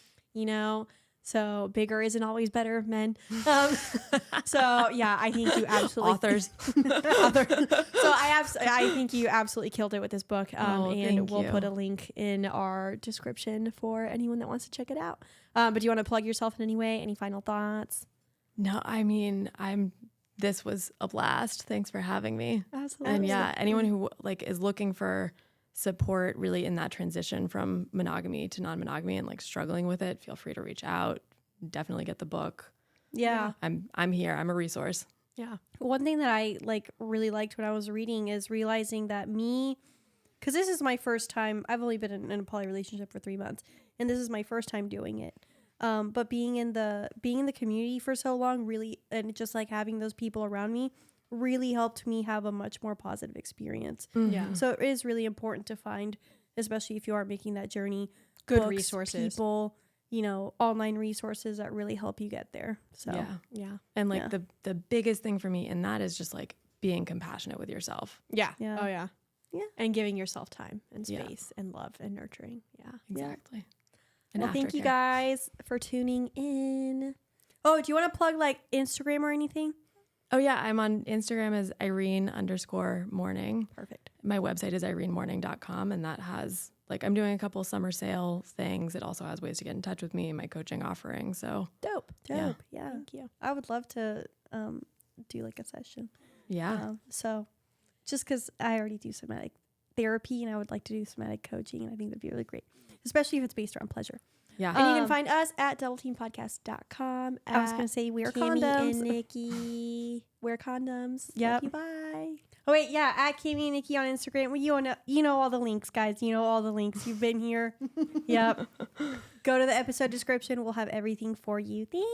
So bigger isn't always better, men. So yeah, I think you absolutely Authors. So I think you absolutely killed it with this book. And thank we'll you. put a link in our description for anyone that wants to check it out. But do you want to plug yourself in any way? Any final thoughts? No, I mean, this was a blast. Thanks for having me. Absolutely. And yeah, anyone who like is looking for support really in that transition from monogamy to non-monogamy and like struggling with it, feel free to reach out. Definitely get the book. Yeah. I'm here. I'm a resource. Yeah. One thing that I like really liked when I was reading is realizing that because this is my first time, I've only been in a poly relationship for 3 months, and this is my first time doing it. But being in the community for so long really, and just like having those people around me really helped me have a much more positive experience. Yeah. So it is really important to find, especially if you are making that journey, Good books, resources. people, online resources that really help you get there. So Yeah. And like Yeah. the biggest thing for me in that is just like being compassionate with yourself. Yeah. Yeah. Oh yeah. Yeah. And giving yourself time and Yeah. space and love and nurturing. Yeah. Exactly. And Well, thank you aftercare. guys for tuning in. Oh, do you want to plug like Instagram or anything? Oh yeah, I'm on Instagram as Irene_morning. Perfect. My website is irenemorning.com, and that has like I'm doing a couple summer sale things. It also has ways to get in touch with me and my coaching offering. So Dope. Yeah. Thank you. I would love to do like a session. yeah. So just because I already do somatic therapy and I would like to do somatic coaching, and I think that'd be really great, especially if it's based around pleasure. Yeah. And you can find us at doubleteampodcast.com. I was going to say wear Kimmy condoms. and Niki. Wear condoms. Yep. Love you, bye. Oh, wait, yeah, at Kimmy and Niki on Instagram. Well, you know all the links, guys. You know all the links. You've been here. Yep. Go to the episode description. We'll have everything for you. Thanks.